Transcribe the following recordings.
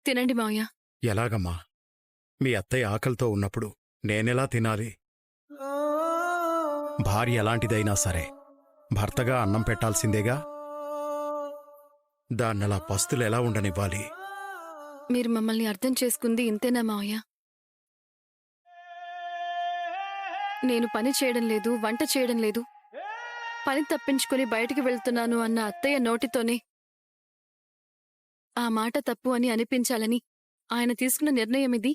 తినండి మావయ్య. ఎలాగమ్మా? మీ అత్తయ్య ఆకలితో ఉన్నప్పుడు నేనెలా తినాలి? భార్య ఎలాంటిదైనా సరే భర్తగా అన్నం పెట్టాల్సిందేగా. దాన్నలా పస్తులెలా ఉండనివ్వాలి? మీరు మమ్మల్ని అర్థం చేసుకుంది ఇంతేనా మావయ్య? నేను పని చేయడం లేదు, వంట చేయడం లేదు, పని తప్పించుకుని బయటికి వెళ్తున్నాను అన్న అత్తయ్య నోటితోనే ఆ మాట తప్పు అని అనిపించాలని ఆయన తీసుకున్న నిర్ణయం ఇది,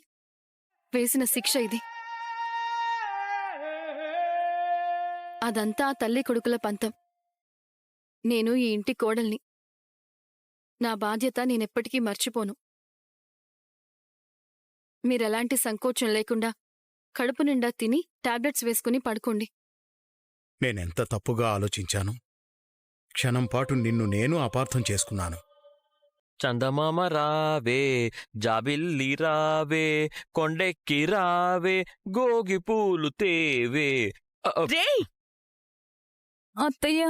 వేసిన శిక్ష ఇది. అదంతా తల్లి కొడుకుల పంతం. నేను ఈ ఇంటి కోడల్ని. నా బాధ్యత నేనెప్పటికీ మర్చిపోను. మీరెలాంటి సంకోచం లేకుండా కడుపు నిండా తిని టాబ్లెట్స్ వేసుకుని పడుకోండి. నేనెంత తప్పుగా ఆలోచించాను. క్షణంపాటు నిన్ను నేను అపార్థం చేసుకున్నాను. చందమామ రావే, జాబిల్లి రావే, కొండెక్కి రావే, గోగి పూలు తేవే. అత్తయ్య,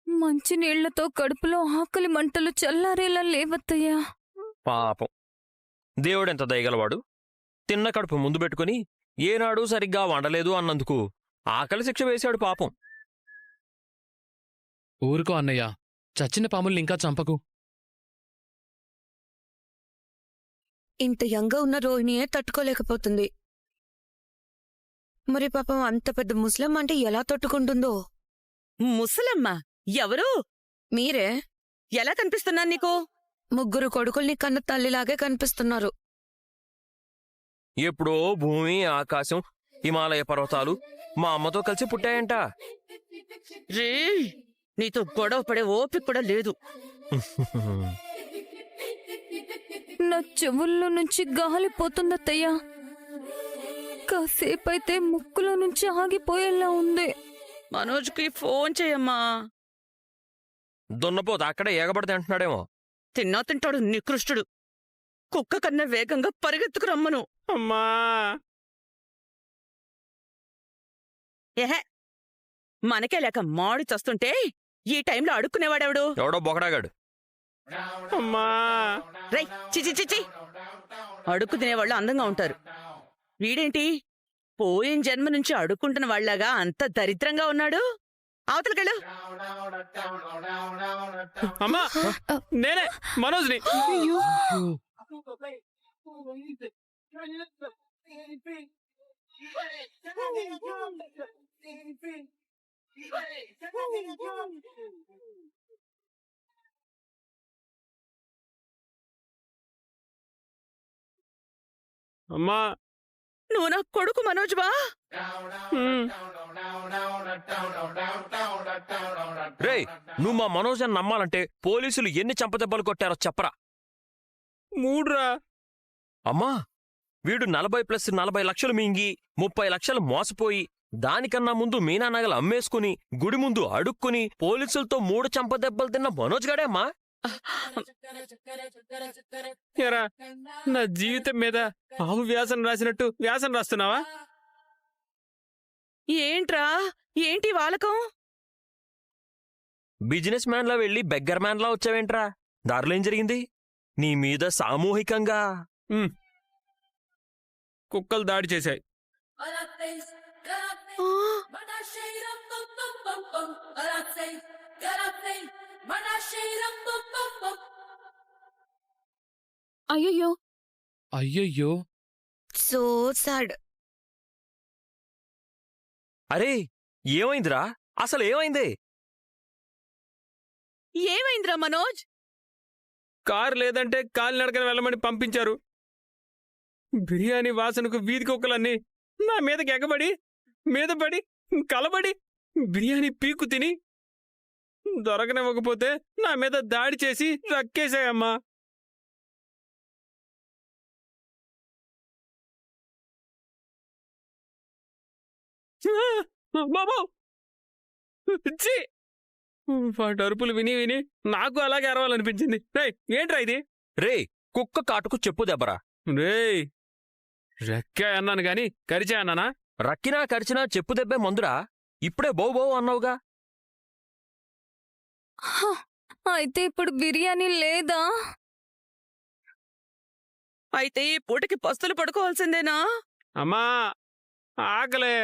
మంచినీళ్లతో కడుపులో ఆకలి మంటలు చల్లారేలా లేవత్తయ్యా. పాపం, దేవుడెంత దయగలవాడు. తిన్న కడుపు ముందు పెట్టుకుని ఏనాడూ సరిగ్గా వండలేదు అన్నందుకు ఆకలి శిక్ష వేశాడు పాపం. ఊరుకో అన్నయ్య, చచ్చిన పాముల్నింకా చంపకు. ఇంత యంగా ఉన్న రోహిణియే తట్టుకోలేకపోతుంది. మరి పాపం అంత పెద్ద ముసలమ్మ అంటే ఎలా తట్టుకుంటుందో. ముసలమ్మ ఎవరు? మీరే. ఎలా కనిపిస్తున్నాను నీకు? ముగ్గురు కొడుకుల్ని కన్న తల్లిలాగే కనిపిస్తున్నారు. ఎప్పుడో భూమి, ఆకాశం, హిమాలయ పర్వతాలు మా అమ్మతో కలిసి పుట్టాయంట. రే, నీతో గొడవ పడే ఓపిక కూడా లేదు. నా చెవుల్లో నుంచి గాలిపోతుందత్తయ్యా. కాసేపైతే ముక్కులో నుంచి ఆగిపోయేలా ఉంది. మనోజ్కి ఫోన్ చేయమ్మా. దున్నపోత అక్కడే ఏగబడితే అంటున్నాడేమో. తిన్నా తింటాడు నికృష్టుడు. కుక్క కన్నా వేగంగా పరిగెత్తుకురమ్మను. అమ్మా, ఏహే, మనకే లేక మాడి చస్తుంటే ఈ టైంలో అడుక్కునేవాడెవడు? ఎవడో బొకడాగాడు. అమ్మా, రై, చిచి చిచి, అడుక్కు తినేవాళ్ళు అందంగా ఉంటారు. వీడేంటి పోయిన జన్మ నుంచి అడుక్కుంటున్న వాళ్లాగా అంత దరిద్రంగా ఉన్నాడు? అవతలకెళ్ళు. అమ్మా, నేనే మనోజ్ని. అమ్మా, నువ్వు నా కొడుకు మనోజ్వా? రే, నువ్వు మా మనోజ్ అని నమ్మాలంటే పోలీసులు ఎన్ని చంపదెబ్బలు కొట్టారో చెప్పరా. 3 అమ్మా, వీడు 40+40 లక్షలు మింగి 30 లక్షలు మోసపోయి దానికన్నా ముందు మీనా నగలు అమ్మేసుకుని గుడి ముందు అడుక్కుని పోలీసులతో 3 చంపదెబ్బలు తిన్న మనోజ్ గాడే అమ్మా. ఎరా, నా జీవితం మీద ఆవు వ్యాసం రాసినట్టు వ్యాసం రాస్తున్నావా? ఏంట్రా, ఏంటి వాలకం? బిజినెస్ మ్యాన్లా వెళ్ళి బెగ్గర్ మ్యాన్లా వచ్చావేంట్రా? దారిలో ఏం జరిగింది? నీ మీద సామూహికంగా కుక్కలు దాడి చేశాయి. అయ్యయ్యో, అయ్యయ్యో, సో సాడ్. అరే, ఏమైందిరా? అసలు ఏమైంది? ఏమైందిరా మనోజ్? కారు లేదంటే కాలినడకన వెళ్ళమని పంపించారు. బిర్యానీ వాసనకు వీధి కుక్కలన్నీ నా మీదకి ఎగబడి మీద పడి కలబడి బిర్యానీ పీకు తిని దొరకనివ్వకపోతే నా మీద దాడి చేసి రక్కేశాయమ్మా. బాబు, వాటి అరుపులు విని విని నాకు అలాగే అరవాలనిపించింది. రేయ్, ఏంట్రా ఇది? రే, కుక్క కాటుకు చెప్పు దెబ్బరా. రేయ్, రెక్కా అన్నాను గాని కరిచా అన్నానా? రక్కినా కరిచినా చెప్పు దెబ్బే మందురా. ఇప్పుడే బౌ బౌ అన్నావుగా. అయితే ఇప్పుడు బిర్యానీ లేదా? అయితే ఈ పూటకి పస్తులు పడుకోవాల్సిందేనా? అమ్మా ఆకలే.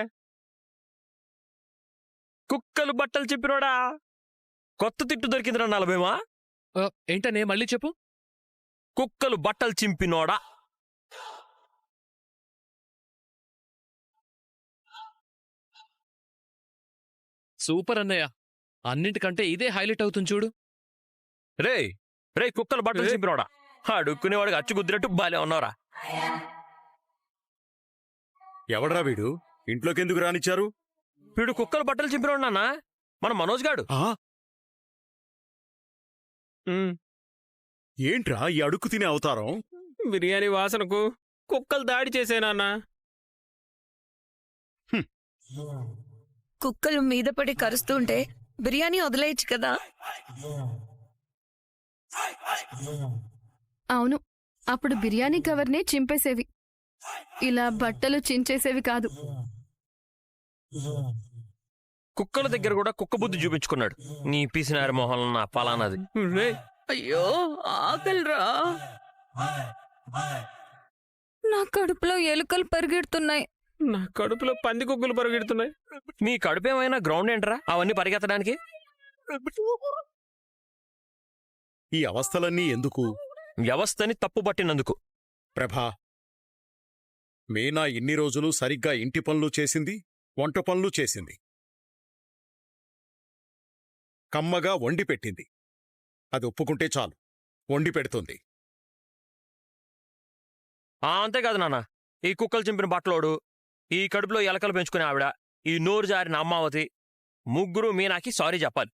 కుక్కలు బట్టలు చెప్పినోడా కొత్త తిట్టు దొరికిందిరా 40మా. ఏంటనే మళ్ళీ చెప్పు. కుక్కలు బట్టలు చింపినోడా. సూపర్ అన్నయ్య, అన్నింటికంటే ఇదే హైలైట్ అవుతుంది చూడు. రే రే కుక్కలు బట్టలు ఏ? చింపినోడా. అడుక్కునేవాడికి అచ్చు కుదిరట్టు బాలే ఉన్నావురా. ఎవడ్రా వీడు? ఇంట్లోకెందుకు రానిచ్చారు? వీడు కుక్కలు బట్టలు చింపినోడు నాన్న, మన మనోజ్ గాడు. ఆ? ఉమ్, ఏంట్రా ఈ అడుక్కు తినే అవతారం? బిర్యానీ వాసనకు కుక్కలు దాడి చేసేనాన్నా. కుక్కలు మీద పడి కరుస్తుంటే బిర్యానీ వదిలేయచ్చు కదా. అవును, అప్పుడు బిర్యానీ కవర్నే చింపేసేవి, ఇలా బట్టలు చించేసేవి కాదు. కుక్కల దగ్గర కూడా కుక్క బుద్ధి చూపించుకున్నాడు. నీ పీసినారి మొహం నా పలానాది. రే అయ్యో ఆకలిరా. నా కడుపులో ఎలుకలు పరిగెడుతున్నాయి. నా కడుపులో పంది కుక్కలు పరుగెడుతున్నాయి. నీ కడుపేమైనా గ్రౌండ్ ఏంట్రా అవన్నీ పరిగెత్తడానికి? ఈ అవస్థలన్నీ ఎందుకు? వ్యవస్థని తప్పు పట్టినందుకు. ప్రభా, మీనా ఇన్ని రోజులు సరిగ్గా ఇంటి పనులు చేసింది, వంట పనులు చేసింది, కమ్మగా వండి పెట్టింది. అది ఒప్పుకుంటే చాలు, వండి పెడుతుంది. అంతేకాదు నాన్న, ఈ కుక్కలు చింపిన బట్టలోడు, ఈ కడుపులో ఎలకలు పెంచుకునే ఆవిడ, ఈ నోరు జారిన అమ్మావతి, ముగ్గురు మీనాకి సారీ చెప్పాలి.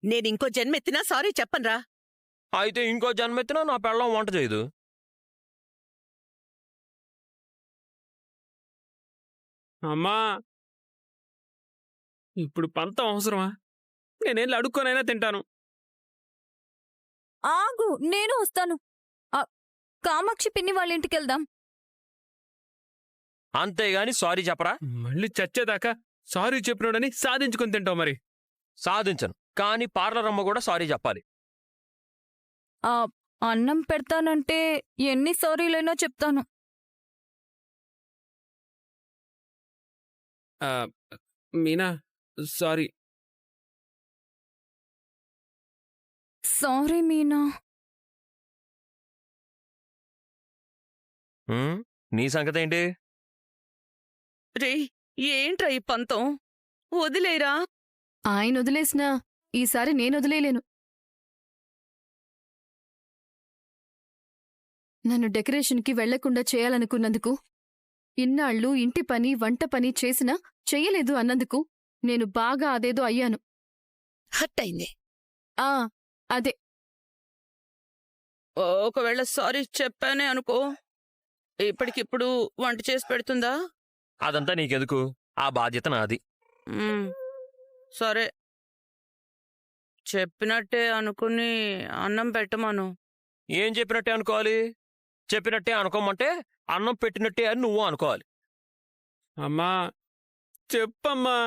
నేనింకో జన్మెత్తినా సారీ చెప్పనురా. అయితే ఇంకో జన్మెత్తినా నా పెళ్ళం వంట చేయదు. అమ్మా ఇప్పుడు పంతం అవసరమా? నేనేళ్ళు అడుక్కోనైనా తింటాను. ఆగు, నేను వస్తాను. కామాక్షి పిన్ని వాళ్ళ ఇంటికి వెళ్దాం. అంతేగాని సారీ చెప్పరా. మళ్ళీ చచ్చేదాకా సారీ చెప్పినోడని సాధించుకొని తింటావు మరి. సాధించను, కానీ పార్లర్ అమ్మ కూడా సారీ చెప్పాలి. అన్నం పెడతానంటే ఎన్ని సారీలైనా చెప్తాను. మీనా సారీ. సారీ మీనా. నీ సంగతి ఏంటి? రే ఏంట్రా ఈ పంతం? వదిలేరా. ఆయన వదిలేసినా ఈసారి నేను వదిలేయలేను. నన్ను డెకరేషన్కి వెళ్లకుండా చేయాలనుకున్నందుకు, ఇన్నాళ్ళు ఇంటి పని వంట పని చేసినా చెయ్యలేదు అన్నందుకు నేను బాగా అదేదో అయ్యాను. హట్ అయింది. ఆ అదే. ఒకవేళ సారీ చెప్పానే అనుకో, ఇప్పటికిప్పుడు వంట చేసి పెడుతుందా? అదంతా నీకెందుకు, ఆ బాధ్యత నాది. సరే, చెప్పినట్టే అనుకుని అన్నం పెట్టమను. ఏం చెప్పినట్టే అనుకోవాలి? చెప్పినట్టే అనుకోమంటే అన్నం పెట్టినట్టే అని నువ్వు అనుకోవాలి. అమ్మా చెప్పమ్మా.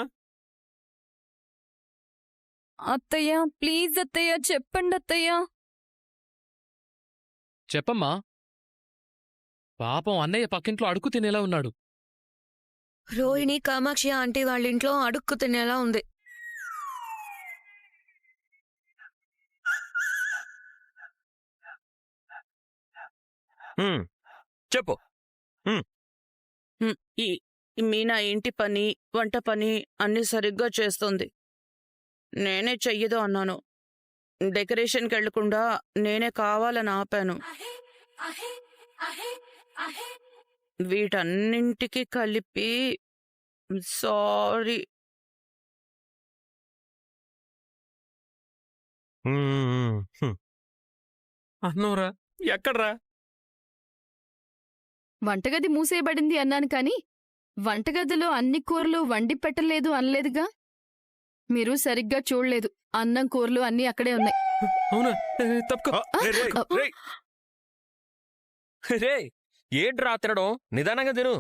అత్తయ్య ప్లీజ్ అత్తయ్య, చెప్పండి అత్తయ్య. చెప్పమ్మా. పాపం అన్నయ్య పక్కింట్లో అడుక్కు తినేలా ఉన్నాడు. రోహిణి కామాక్షి ఆంటీ వాళ్ళ ఇంట్లో అడుక్కు తినేలా ఉంది. చెప్పు. ఈ మీనా ఇంటి పని వంట పని అన్ని సరిగ్గా చేస్తుంది. నేనే చెయ్యదు అన్నాను. డెకరేషన్కి వెళ్లకుండా నేనే కావాలని ఆపాను. వీటన్నింటికి కలిపి సారీ. అన్నోరా ఎక్కడ్రా? వంటగది మూసేయబడింది అన్నాను కాని వంటగదిలో అన్ని కూరలు వండి పెట్టలేదు అనలేదుగా. మీరు సరిగ్గా చూడలేదు. అన్నం కూరలు అన్నీ అక్కడే ఉన్నాయి. అవునా? తప్పుకో. రే ఏంట్రా తినడం? నిదానంగా తిను.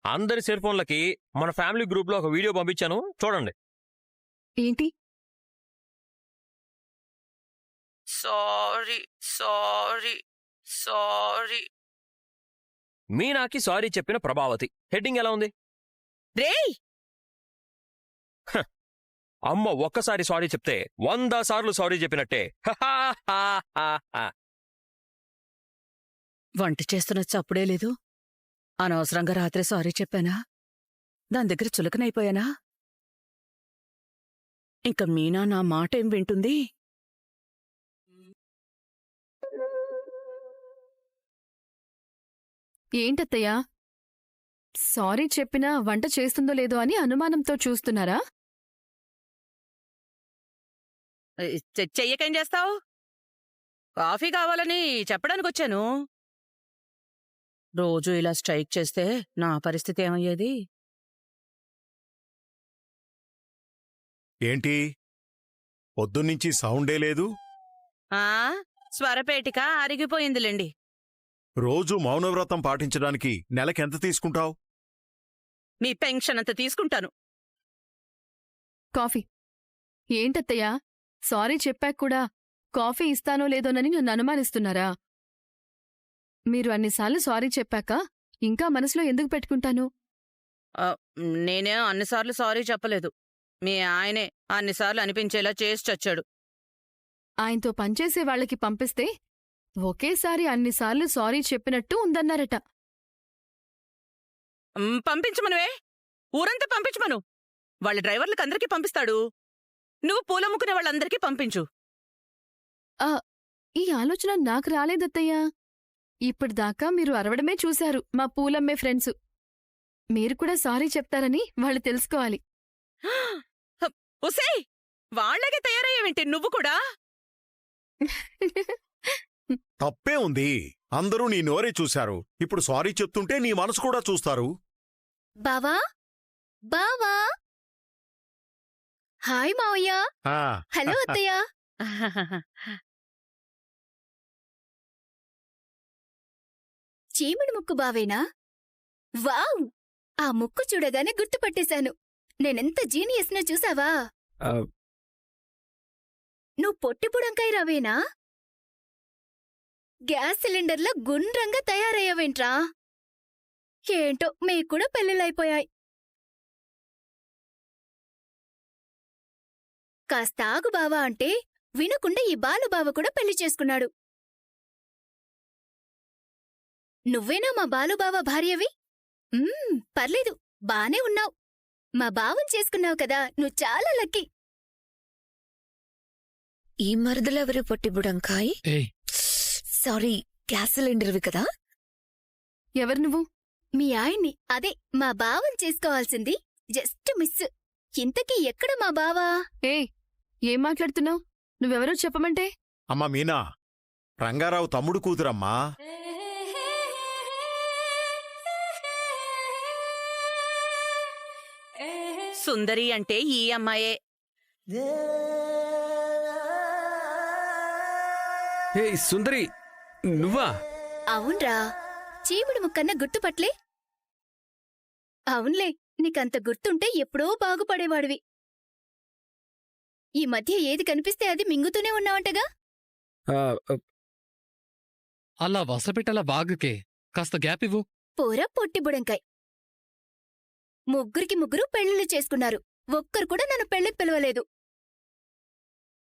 అందరి సెల్ ఫోన్లకి మన ఫ్యామిలీ గ్రూప్లో ఒక వీడియో పంపించాను, చూడండి. ఏంటి? Sorry sorry sorry. మీనాకి సారీ చెప్పిన ప్రభావతి. హెడ్డింగ్ ఎలా ఉంది? రేయ్ అమ్మ ఒక్కసారి సారీ చెప్తే 100 సార్లు సారీ చెప్పినట్టే. వంట చేస్తున్న చప్పుడే లేదు. అనవసరంగా రాత్రి సారీ చెప్పానా? దాని దగ్గర చులకనైపోయానా? ఇంక మీనా నా మాట ఏం వింటుంది? ఏంటత్తయ్యా సారీ చెప్పినా వంట చేస్తుందో లేదో అని అనుమానంతో చూస్తున్నారా? చెయ్యకేం చేస్తావు? కాఫీ కావాలని చెప్పడానికొచ్చాను. రోజు ఇలా స్ట్రైక్ చేస్తే నా పరిస్థితి ఏమయ్యేది? ఏంటి పొద్దున్నుంచి సౌండే లేదు? ఆ స్వరపేటిక అరిగిపోయిందిలేండి. రోజు మౌనవ్రతం పాటించడానికి నెలకెంత తీసుకుంటావు? మీ పెన్షన్ అంత తీసుకుంటాను. కాఫీ. ఏంటత్తయ్యా సారీ చెప్పాక కూడా కాఫీ ఇస్తానో లేదోనని నన్ను అనుమానిస్తున్నారా? మీరు అన్నిసార్లు సారీ చెప్పాక ఇంకా మనసులో ఎందుకు పెట్టుకుంటాను? నేనే అన్నిసార్లు సారీ చెప్పలేదు. మీ ఆయనే అన్నిసార్లు అనిపించేలా చేసి చచ్చాడు. ఆయనతో పనిచేసే వాళ్ళకి పంపిస్తే ఒకేసారి అన్నిసార్లు సారీ చెప్పినట్టు ఉందన్నారట. పంపించమనువే, ఊరంతా పంపించమను. వాళ్ళ డ్రైవర్లకందరికీ పంపిస్తాడు. నువ్వు పూలమ్ముకునే వాళ్ళందరికీ పంపించు. ఈ ఆలోచన నాకు రాలేదత్తయ్యా. ఇప్పటిదాకా మీరు అరవడమే చూశారు మా పూలమ్మే ఫ్రెండ్సు. మీరు కూడా సారీ చెప్తారని వాళ్ళు తెలుసుకోవాలి. ఉసేయ్, వాళ్ళగే తయారయ్యేవింటి నువ్వు కూడా? తప్పే ఉంది. అందరూ నీ నోరే చూశారు. ఇప్పుడు సారీ చెప్తుంటే నీ మనసు కూడా చూస్తారు. బావా బావా హాయ్ మావయ్య. ఆ, హలో అత్తయ్య. చీమిడి ముక్కు బావేనా? వావ్, ఆ ముక్కు చూడగానే గుర్తుపట్టేశాను. నేనెంత జీనియస్నో చూసావా? నువ్వు పొట్టిపుడంకాయ రావేనా? గ్యాస్ సిలిండర్లో గుండ్రంగా తయారయ్యావేంట్రా? ఏంటో మీకూడా పెళ్ళిళ్ళైపోయాయి. కాస్త ఆగు బావా అంటే వినకుండా ఈ బాలుబావ కూడా పెళ్లి చేసుకున్నాడు. నువ్వేనా మా బాలుబావ భార్యవి? పర్లేదు, బానే ఉన్నావు. మా బావని చేసుకున్నావు కదా, నువ్వు చాలా లక్కీ. ఈ మరదలెవరు పొట్టిబుడంకాయ్? ఏయ్ సారీ, గ్యాస్ సిలిండర్వి కదా? ఎవరు నువ్వు? మీ ఆయన్ని, అదే మా బావని చేసుకోవాల్సింది. Just miss. ఇంతకీ ఎక్కడ మా బావా? ఏం మాట్లాడుతున్నావు? నువ్వెవరో చెప్పమంటే? అమ్మా మీనా, రంగారావు తమ్ముడు కూతురమ్మా. సుందరి అంటే ఈ అమ్మాయే. హే సుందరి, నువ్వా? అవునరా, చీమిడి ముక్కన్న గుర్తుపట్లే? అవునులే, నీకంత గుర్తుంటే ఎప్పుడో బాగుపడేవాడివి. ఈ మధ్య ఏది కనిపిస్తే అది మింగుతూనే ఉన్నావంటగా? అలా వసపెట్టలా బాగుకే కాస్త గ్యాప్ ఇవ్వు. పోరా పొట్టిబుడంకాయ్. ముగ్గురికి ముగ్గురు పెళ్లిళ్ళు చేసుకున్నారు. ఒక్కరు కూడా నన్ను పెళ్లికి పిలవలేదు.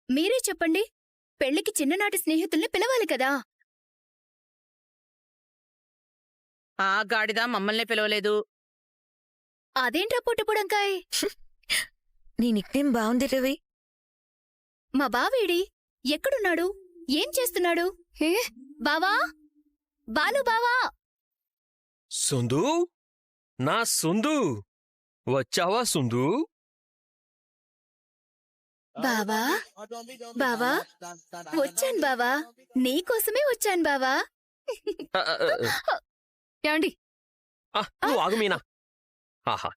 మీరే చెప్పండి, పెళ్లికి చిన్ననాటి స్నేహితుల్ని పిలవాలి కదా? ఆ గాడిద మమ్మల్నే పిలవలేదు. అదేంట్రా పొట్టిబుడంకాయ్? నీ నిక్నేమ్ బావుంది రవి. మా బావేడి? ఎక్కడున్నాడు? ఏం చేస్తున్నాడు? బావా, బాలు బావా. సుందు, నా సుందు, వచ్చావా సుందు? బావా బావా, వచ్చాను బావా, నీకోసమే వచ్చాను బావా. ఏమండి? నువ్వు ఆగు మీనా. ఆహా,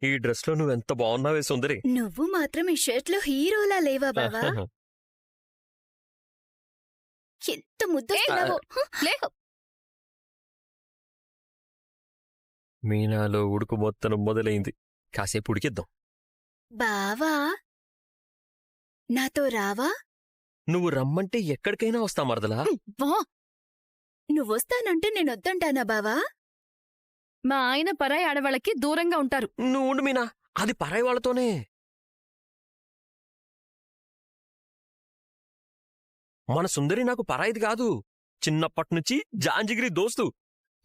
ఈ డ్రెస్లో నువ్వెంత బాగున్నావే సుందరి. నువ్వు మాత్రం ఈ షర్ట్లో హీరోలా లేవా బావా? ఎంత ముద్దొస్తున్నావో. లే. మీనాలో ఉడుకు మొత్తం మొదలైంది. కాసేపు ఉడికిద్దాం. బావా, నాతో రావా? నువ్వు రమ్మంటే ఎక్కడికైనా వస్తా మరదలా. వా! నువ్వొస్తానంటే నేనొద్దంటానా బావా? మా ఆయన పరాయి ఆడవాళ్ళకి దూరంగా ఉంటారు. నువ్వు ఉండు మీనా, అది పరాయి వాళ్ళతోనే. మన సుందరి నాకు పరాయిది కాదు, చిన్నప్పటినుంచి జాంజిగిరి దోస్తు.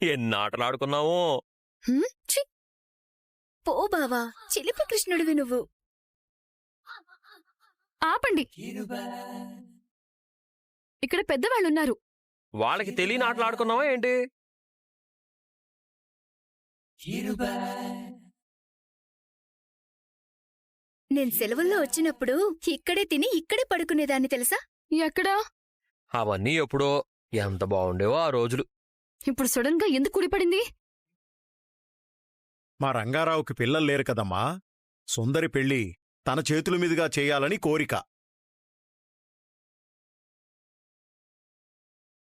ఎన్నాటలాడుకున్నావో. ఛీ! పో బావా, చిలిపి కృష్ణుడివి నువ్వు. ఆపండి, ఇక్కడ పెద్దవాళ్ళున్నారు. వాళ్ళకి తెలియని ఆటలాడుకున్నావా ఏంటి? నేను సెలవుల్లో వచ్చినప్పుడు ఇక్కడే తిని ఇక్కడే పడుకునేదాన్ని తెలుసా? ఎక్కడా? అవన్నీ ఎప్పుడో. ఎంత బాగుండేవో ఆ రోజులు. ఇప్పుడు సడన్ గా ఎందుకు కుడిపడింది? మా రంగారావుకి పిల్లలు లేరు కదమ్మా. సుందరి పెళ్ళి తన చేతుల మీదుగా చేయాలని కోరిక.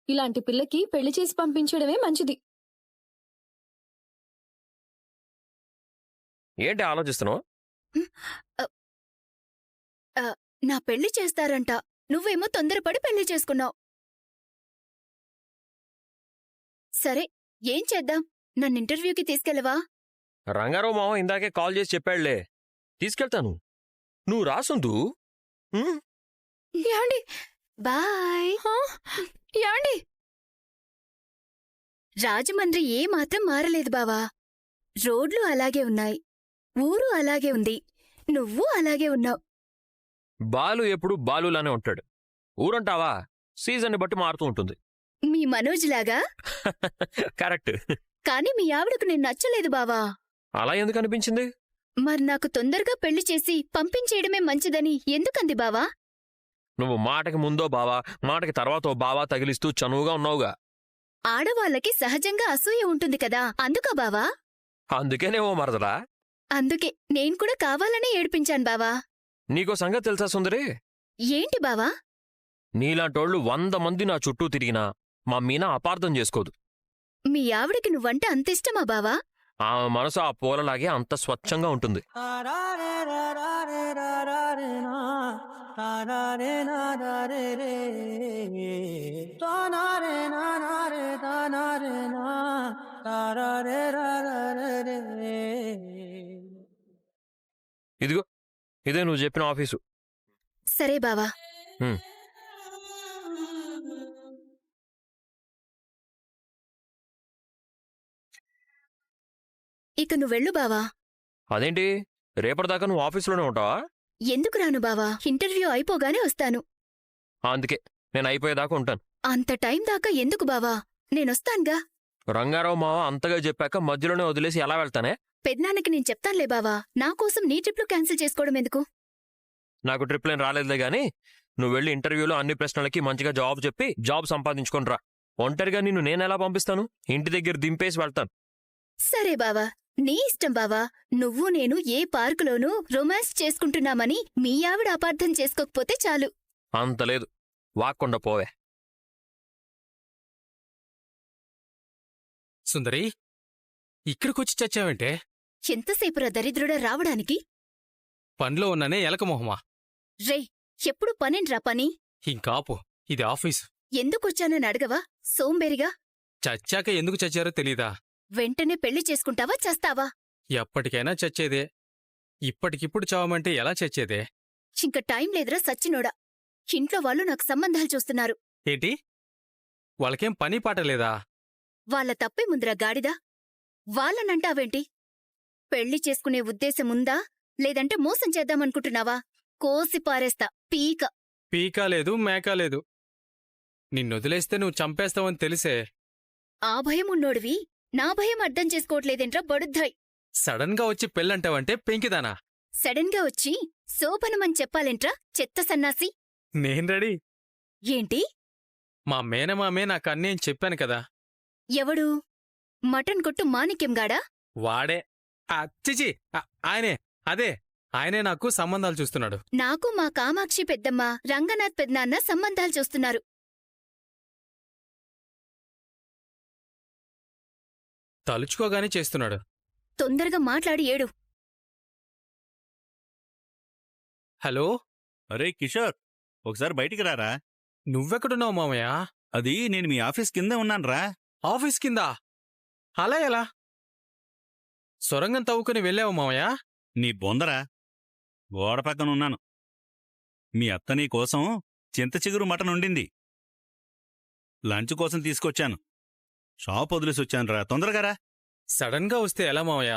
ఇలాంటి పిల్లకి పెళ్లి చేసి పంపించడమే మంచిది. ఏంటి ఆలోచిస్తున్నావు? నా పెళ్లి చేస్తారంట, నువ్వేమో తొందరపడి పెళ్లి చేసుకున్నావు. సరే, ఏం చేద్దాం? నన్ను ఇంటర్వ్యూకి తీసుకెళ్ళవా? రంగారావు మావ ఇందాకే కాల్ చేసి చెప్పాళ్లే, తీసుకెళ్తాను. నువ్వు రాసుందు. యాండి? బాయ్. యాండి? రాజమండ్రి ఏమాత్రం మారలేదు బావా. రోడ్లు అలాగే ఉన్నాయి, ఊరు అలాగే ఉంది, నువ్వు అలాగే ఉన్నావు. బాలు ఎప్పుడు బాలులానే ఉంటాడు. ఊరంటావా సీజన్ని బట్టి మారుతూ ఉంటుంది. మీ మనోజ్లాగా. కరెక్ట్. కాని మీ ఆవిడకు నేను నచ్చలేదు బావా. అలా ఎందుకు అనిపించింది? మరి నాకు తొందరగా పెళ్లి చేసి పంపించేయడమే మంచిదని ఎందుకంది బావా? నువ్వు మాటకి ముందో బావా, మాటకి తర్వాతో బావా తగిలిస్తూ చనువుగా ఉన్నావుగా. ఆడవాళ్ళకి సహజంగా అసూయ ఉంటుంది కదా, అందుకా బావా? అందుకేనేమో మరదలా. అందుకే నేను కూడా కావాలనే ఏడ్పించాను బావా. నీకో సంగతి తెలుసా సుందరి? ఏంటి బావా? నీలాంటోళ్లు 100 మంది నా చుట్టూ తిరిగినా మా మీనా అపార్థం చేసుకోదు. మీ ఆవిడకి నువ్వంటే అంతిష్టమా బావా? ఆమె మనసు ఆ పూలలాగే అంత స్వచ్ఛంగా ఉంటుంది. ఇదిగో ఇదే నువ్వు చెప్పిన ఆఫీసు. సరే బావా. ఇక నువ్వెళ్ళు బావా. అదేంటి, రేపటిదాకా నువ్వు ఆఫీసులోనే ఉంటావా? ఎందుకు రాను బావా, ఇంటర్వ్యూ అయిపోగానే వస్తాను. అందుకే నేను అయిపోయేదాకా ఉంటాను. అంత టైం దాకా ఎందుకు బావా, నేనొస్తాన్గా. రంగారావు మావ అంతగా చెప్పాక మధ్యలోనే వదిలేసి ఎలా వెళ్తానే? పెద్నాన్నకి నేను చెప్తానులే బావా, నా కోసం నీ ట్రిప్లు క్యాన్సిల్ చేసుకోవడం ఎందుకు? నాకు ట్రిప్లేం రాలేదులే గాని నువ్వు వెళ్ళి ఇంటర్వ్యూలో అన్ని ప్రశ్నలకి మంచిగా జవాబు చెప్పి జాబ్ సంపాదించుకొని రా. ఒంటరిగా నిన్ను నేనెలా పంపిస్తాను? ఇంటి దగ్గర దింపేసి వెళ్తాను. సరే బావా, నీ ఇష్టం బావా. నువ్వు నేను ఏ పార్కులోనూ రొమాన్స్ చేసుకుంటున్నామని మీ ఆవిడ అపార్థం చేసుకోకపోతే చాలు. అంతలేదు, వాక్కుండా పోవే. సుందరి, ఇక్కడికొచ్చి చచ్చావంటే? ఎంతసేపురా దరిద్రుడా రావడానికి? పనిలో ఉన్నానే ఎలకమొహమా. రేయ్, ఎప్పుడు పనేంట్రా పని? ఇంకాపు, ఇది ఆఫీసు. ఎందుకొచ్చానని అడగవా సోంబేరిగా? చచ్చాక ఎందుకు చచ్చారో తెలీదా? వెంటనే పెళ్లి చేసుకుంటావా చస్తావా? ఎప్పటికైనా చచ్చేదే. ఇప్పటికిప్పుడు చావమంటే ఎలా చచ్చేదే? ఇంక టైం లేదురా సచ్చినోడా. ఇంట్లో వాళ్ళు నాకు సంబంధాలు చూస్తున్నారు. ఏంటి, వాళ్ళకేం పని పాట లేదా? వాళ్ళ తప్పే ముందురా గాడిదా. వాళ్ళనంటావేంటి? పెళ్లి చేసుకునే ఉద్దేశముందా, లేదంటే మోసం చేద్దామనుకుంటున్నావా? కోసి పారేస్తా పీక. పీకా లేదు, మేకా లేదు. నిన్నొదిలేస్తే నువ్వు చంపేస్తావని తెలిసే. ఆ భయం ఉన్నోడివి నా భయం అర్థం చేసుకోవట్లేదేంట్రా బడుద్దాయ్. సడన్ గా వచ్చి పెళ్ళంటావంటే పెంకిదానా? సడన్ గా వచ్చి శోభనమని చెప్పాలేంట్రా చెత్త సన్నాసి. నేను రెడీ. ఏంటి? మా మేనమామే నాకు అన్నేం చెప్పాను కదా. ఎవడు? మటన్ కొట్టు మాణిక్యంగాడా? వాడే. చిచి, ఆయనే, అదే ఆయనే నాకు సంబంధాలు చూస్తున్నాడు. నాకు మా కామాక్షి పెద్దమ్మ, రంగనాథ్ పెద్దనాన్న సంబంధాలు చూస్తున్నారు. తలుచుకోగానే చేస్తున్నాడు. తొందరగా మాట్లాడి ఏడు. హలో. అరే కిషోర్, ఒకసారి బయటికి రారా. నువ్వెక్కడున్నావు మామయ్య? అది నేను మీ ఆఫీస్ కింద ఉన్నానురా. ఆఫీస్ కింద? అలా ఎలా? సొరంగం తవ్వుకుని వెళ్ళావు మామయ్య? నీ బొందరా, గోడ పక్కన ఉన్నాను. మీ అత్త నీ కోసం చింత చిగురు మటన్ వండింది. లంచ్ కోసం తీసుకొచ్చాను. షాప్ వదిలేసొచ్చానురా, తొందరగా రా. సడన్ గా వస్తే ఎలా మామయ్య?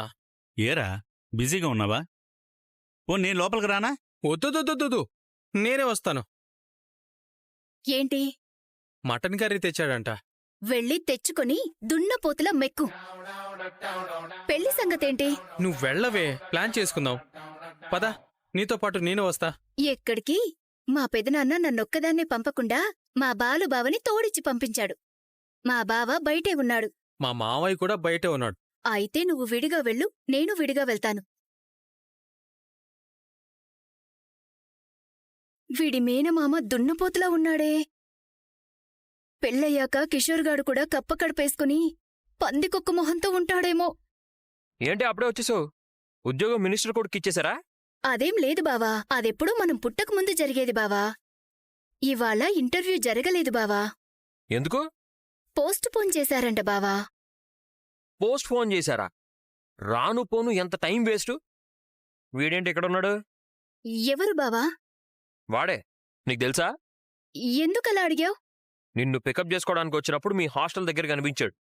ఏరా, బిజీగా ఉన్నావా? ఓ నేను లోపలికి రానా? వద్దు, నేనే వస్తాను. ఏంటి? మటన్ కర్రీ తెచ్చాడంట. వెళ్ళి తెచ్చుకొని దున్నపోతుల మెక్కు. పెళ్లి సంగతేంటి? నువ్వు వెళ్ళవే, ప్లాన్ చేసుకుందాం. పద, నీతో పాటు నేను వస్తా. ఎక్కడికి? మా పెదనాన్న నన్నొక్కదాన్నే పంపకుండా మా బాలుబావని తోడిచ్చి పంపించాడు. మా బావ బయటే ఉన్నాడు. మా మావయ్య కూడా బయటే ఉన్నాడు. అయితే నువ్వు విడిగా వెళ్ళు, నేను విడిగా వెళ్తాను. వీడి మేనమామ దున్నపోతులా ఉన్నాడే. పెళ్ళయ్యాక కిషోర్గాడు కూడా కప్ప కడపేసుకుని పందికొక్క మొహంతో ఉంటాడేమో. ఏంటి అప్పుడే వచ్చేసావు? ఉద్యోగం మినిస్టర్ కొడుకు ఇచ్చేశారా? అదేం లేదు బావా, అదెప్పుడూ మనం పుట్టక ముందు జరిగేది బావా. ఇవాళ ఇంటర్వ్యూ జరగలేదు బావా. ఎందుకు? పోస్ట్ పోన్ చేశారంట బావా. పోస్ట్ ఫోన్ చేశారా? రాను పోను ఎంత టైం వేస్ట్. వీడేంటి ఇక్కడున్నాడు? ఎవరు బావా? వాడే. నీకు తెలుసా? ఎందుకలా అడిగావు? నిన్ను పికప్ చేసుకోవడానికి వచ్చినప్పుడు మీ హాస్టల్ దగ్గర కనిపించాడు.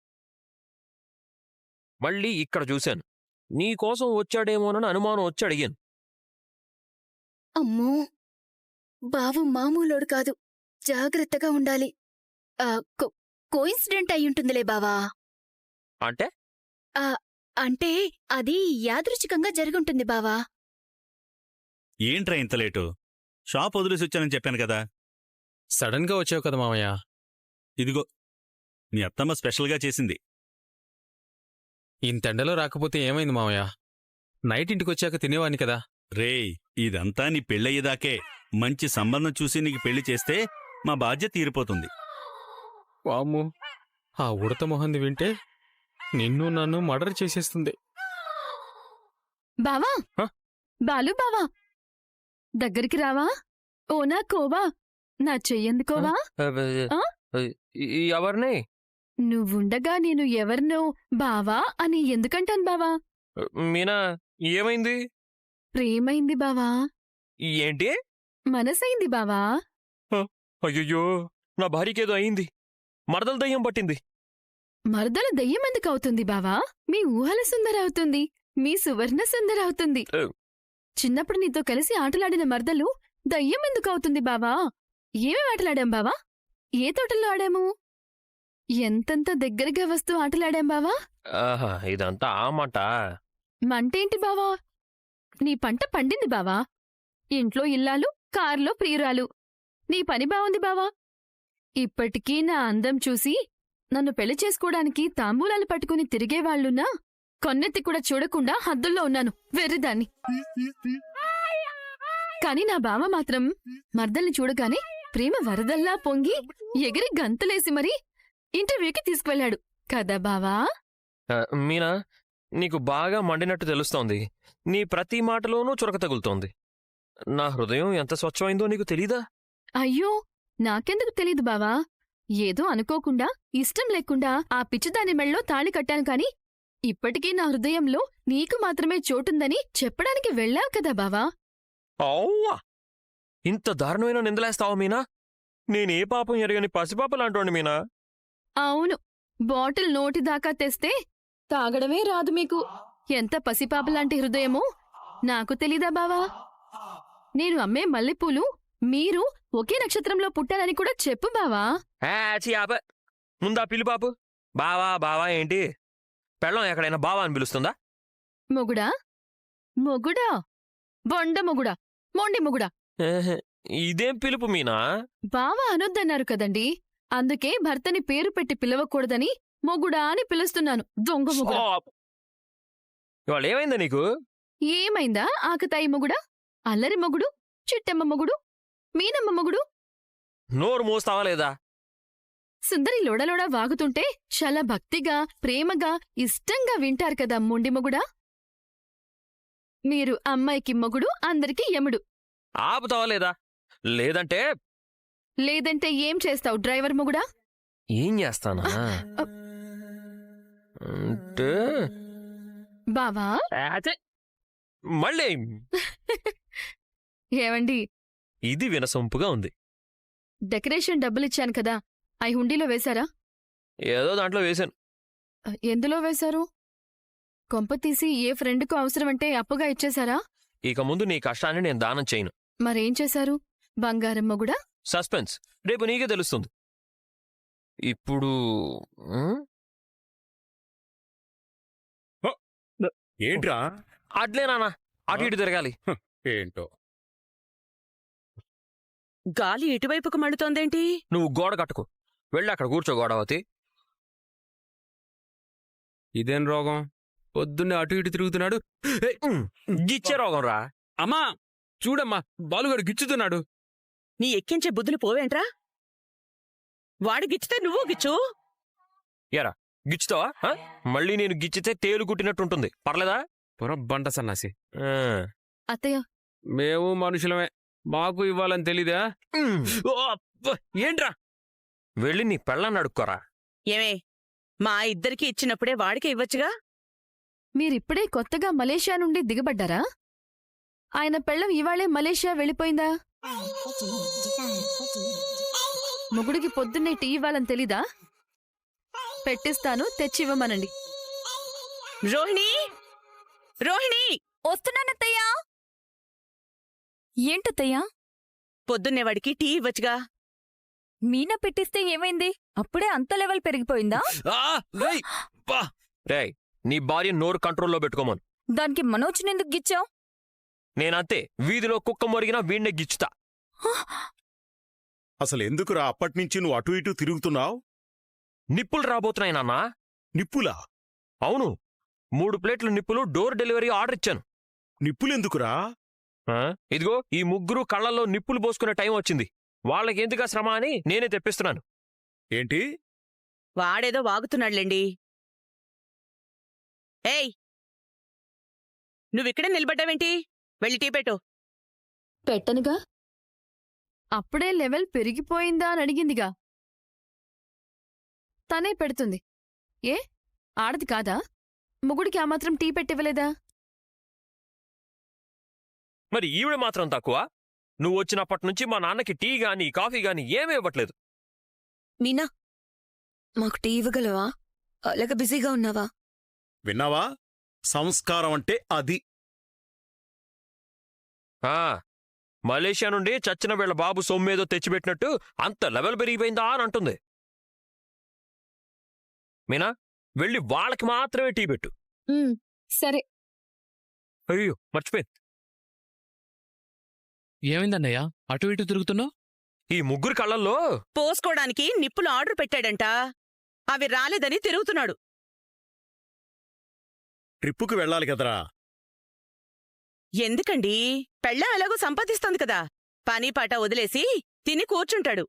మళ్ళీ ఇక్కడ చూశాను. నీకోసం వచ్చాడేమోనని అనుమానం వచ్చి అడిగాను. అమ్మో, బావు మామూలోడు కాదు, జాగ్రత్తగా ఉండాలి. కోయిన్సిడెంట్ అయ్యుంటుందిలే బావా. అంటే? అంటే అది యాదృచ్ఛికంగా జరుగుంటుంది బావా. ఏంట్రా ఇంత లేటు? షాప్ వదిలేసొచ్చానని చెప్పాను కదా. సడన్ గా వచ్చావు కదా మామయ్య. ఇదిగో మీ అత్తమ్మ స్పెషల్గా చేసింది. ఇంతెండలో రాకపోతే ఏమైంది మామయ్య? నైట్ ఇంటికొచ్చాక తినేవాని కదా. రేయ్, ఇదంతా నీ పెళ్ళయ్యేదాకే. మంచి సంబంధం చూసి నీకు పెళ్లి చేస్తే మా బాధ్యత తీరిపోతుంది. వామ్మో, ఆ ఉడత మొహంది వింటే నిన్ను నన్ను మర్డర్ చేసేస్తుంది. బావా, హ? బాలు బావా, దగ్గరికి రావా? ఓ నా కోవా, నా చెయ్యందుకోవా? ఆ? ఎవరిని? నువ్వుండగా నేను ఎవరినో బావా అని ఎందుకంటాను బావా? మీనా, ఏమైంది? ప్రేమైంది బావా. ఏంటి? మనసైంది బావా. అయ్యయ్యో, నా భార్యకేదో అయింది. మరదల దయ్యం పట్టింది. మరదల దయ్యమెందుకవుతుంది బావా? మీ ఊహల సుందరవుతుంది, మీ సువర్ణ సుందరవుతుంది. చిన్నప్పుడు నీతో కలిసి ఆటలాడిన మరదలు దయ్యమెందుకవుతుంది బావా? ఏమేం ఆటలాడాం బావా? ఏ తోటల్లో ఆడాము? ఎంతంత దగ్గరగా వస్తూ ఆటలాడాం బావా? ఆహా, ఇదంతా ఆ మాట. మంటేంటి బావా? నీ పంట పండింది బావా. ఇంట్లో ఇల్లాలు, కారులో ప్రియురాలు. నీ పని బావుంది బావా. ఇప్పటికీ నా అందం చూసి నన్ను పెళ్లి చేసుకోవడానికి తాంబూలాలు పట్టుకుని తిరిగేవాళ్లున్నా కొన్నెత్తి కూడా చూడకుండా హద్దుల్లో ఉన్నాను, వెర్రిదాన్ని. కాని నా బావ మాత్రం మర్దల్ని చూడగానే ప్రేమ వరదల్లా పొంగి ఎగిరి గంతులేసి మరీ ఇంటర్వ్యూకి తీసుకువెళ్ళాడు కదా బావా. మీనా, నీకు బాగా మండినట్టు తెలుస్తోంది. నీ ప్రతి మాటలోనూ చురక తగులుతోంది. నా హృదయం ఎంత స్వచ్ఛమైందో నీకు తెలీదా? అయ్యో, నాకెందుకు తెలీదు బావా. ఏదో అనుకోకుండా, ఇష్టం లేకుండా ఆ పిచ్చిదాని మెళ్ళో తాళి కట్టాను కాని ఇప్పటికీ నా హృదయంలో నీకు మాత్రమే చోటుందని చెప్పడానికి వెళ్ళావు కదా బావా. ఔవ్వా! ఇంత దారుణమైన నిందలేస్తావా మీనా? నేనే పాపం ఎరగని పసిపాపలాంటోండి మీనా. అవును, బాటిల్ నోటిదాకా తెస్తే తాగడమే రాదు మీకు. ఎంత పసిపాపలాంటి హృదయమో నాకు తెలీదా బావా? నేను అమ్మే మల్లెపూలు మీరు ఒకే నక్షత్రంలో పుట్టారని కూడా చెప్పు బావా. ముందా పిల్లి పాపు. బావా బావా ఏంటి? పెళ్ళం ఎక్కడైనా బావా అని పిలుస్తుందా? మొగుడా? మొగుడా? బొండ మొగుడా, మొండి మొగుడా. ఇదేం పిలుపు మీనా? బావా అనొద్దన్నారు కదండి, అందుకే భర్తని పేరు పెట్టి పిలవకూడదని మొగుడా అని పిలుస్తున్నాను. దొంగ మొగుడా. ఇవాళ ఏమైందా నీకు? ఏమైందా? ఆకతాయి మొగుడా, అల్లరి మొగుడు, చిట్టెమ్మ మొగుడు, మీనమ్మ మొగుడు. నోరు మోస్తావా లేదా? సుందరి లోడలోడా వాగుతుంటే చాలా భక్తిగా, ప్రేమగా, ఇష్టంగా వింటారు కదా మొండి మొగుడా. మీరు అమ్మాయికి మొగుడు, అందరికీ యముడు. ఆపుతావా లేదా? లేదంటే లేదంటే ఏం చేస్తావు డ్రైవర్ మొగుడా? ఏం చేస్తానా అంటే బావా అదే మళ్ళీ ఏవండి, ఇది వినసొంపుగా ఉంది. డెకరేషన్ డబ్బులిచ్చాను కదా, అవి హుండీలో వేశారా? ఏదో దాంట్లో వేశాను. ఎందులో వేశారు? కొంప తీసి ఏ ఫ్రెండ్కు అవసరమంటే అప్పుగా ఇచ్చేశారా? ఇక ముందు నీ కష్టాన్ని నేను దానం చేయను. మరేం చేశారు? బంగారం మొగుడా? సస్పెన్స్, రేపు నీకే తెలుస్తుంది. ఇప్పుడు ఏంట్రా? అట్లే నాన్న, అటు ఇటు తిరగాలి. ఏంటో గాలి ఎటువైపుకు మండుతోందేంటి? నువ్వు గోడ కట్టుకో, వెళ్ళి అక్కడ కూర్చో గోడవతి. ఇదేం రోగం? పొద్దున్నే అటు ఇటు తిరుగుతున్నాడు. ఏయ్, గిచ్చే రోగం రా. అమ్మా చూడమ్మా, బాలుగాడు గిచ్చుతున్నాడు. నీ ఎక్కించే బుద్ధులు పోవేంట్రా? వాడు గిచ్చితే నువ్వు గిచ్చు. ఎరా గిచ్చుతావా? మళ్ళీ నేను గిచ్చితే తేలు కుట్టినట్టుంటుంది, పర్లేదా? బంట సన్నాసి. ఆ. అత్తయ్య, మేము మనుషులమే, మాకు ఇవ్వాలని తెలీదా? ఓ, అబ్బ, ఏంట్రా? వెళ్ళి నీ పెళ్ళాన్ని అడుక్కోరా. ఏమే, మా ఇద్దరికి ఇచ్చినప్పుడే వాడికే ఇవ్వచ్చుగా. మీరిప్పుడే కొత్తగా మలేషియా నుండి దిగబడ్డారా? ఆయన పెళ్ళం ఇవాళే మలేషియా వెళ్ళిపోయిందా? మొగుడికి పొద్దున్నే టీ ఇవ్వాలని తెలీదా? పెట్టిస్తాను, తెచ్చివ్వమనండి. రోహిణి, రోహిణి, వస్తున్నానత్తయ్యా. ఏంటత్తయ్యా? పొద్దున్నే వాడికి టీ ఇవ్వచ్చుగా. మీనా పెట్టిస్తే ఏమైంది? అప్పుడే అంత లెవెల్ పెరిగిపోయిందా? ఆ, రేయ్, పా. రేయ్, నీ భార్య నోరు కంట్రోల్లో పెట్టుకోమను. దానికి మనోజ్నెందుకు గిచ్చావు? నేనంతే, వీధిలో కుక్క మొరిగినా వీణ్ణే గిచ్చుతా. అసలు ఎందుకురా అప్పటినుంచి నువ్వు అటు ఇటు తిరుగుతున్నావు? నిప్పులు రాబోతున్నాయి నాన్నా. నిప్పులా? అవును, 3 ప్లేట్ల నిప్పులు డోర్ డెలివరీ ఆర్డర్ ఇచ్చాను. నిప్పులెందుకురా? ఇదిగో ఈ ముగ్గురు కళ్ళల్లో నిప్పులు పోసుకునే టైం వచ్చింది. వాళ్ళకెందుగా శ్రమ అని నేనే తెప్పిస్తున్నాను. ఏంటి? వాడేదో వాగుతున్నాడులేండి. ఏయ్, నువ్విక్కడే నిలబడ్డావేంటి? వెళ్ళి టీ పెట్టు. పెట్టనుగా. అప్పుడే లెవెల్ పెరిగిపోయిందా అని అడిగిందిగా. తనే పెడుతుంది. ఏ ఆడది కాదా? మొగుడికి ఆ మాత్రం టీ పెట్టివ్వలేదా? మరి ఈవిడ మాత్రం తక్కువ? నువ్వు వచ్చినప్పటి నుంచి మా నాన్నకి టీ గాని కాఫీ గాని ఏమీ ఇవ్వట్లేదు. మీనా, మాకు టీ ఇవ్వగలవా? అలాగ బిజీగా ఉన్నావా? విన్నావా? సంస్కారం అంటే అది. మలేషియా నుండి చచ్చిన వీళ్ళ బాబు సొమ్మేదో తెచ్చిపెట్టినట్టు అంత లెవెల్ పెరిగిపోయిందా అని అంటుంది. మీనా, వెళ్ళి వాళ్ళకి మాత్రమే టీ పెట్టు. సరే. అయ్యో మర్చిపోయింది. ఏమైందన్నయ్య అటు ఇటు తిరుగుతున్నావు? ఈ ముగ్గురు కళ్ళల్లో పోసుకోవడానికి నిప్పులు ఆర్డర్ పెట్టాడంట. అవి రాలేదని తిరుగుతున్నాడు. ట్రిప్పుకు వెళ్ళాలి కదరా. ఎందుకండి? పెళ్ళాం ఎలాగో సంపాదిస్తోంది కదా, పని పాట వదిలేసి తిని కూర్చుంటాడు.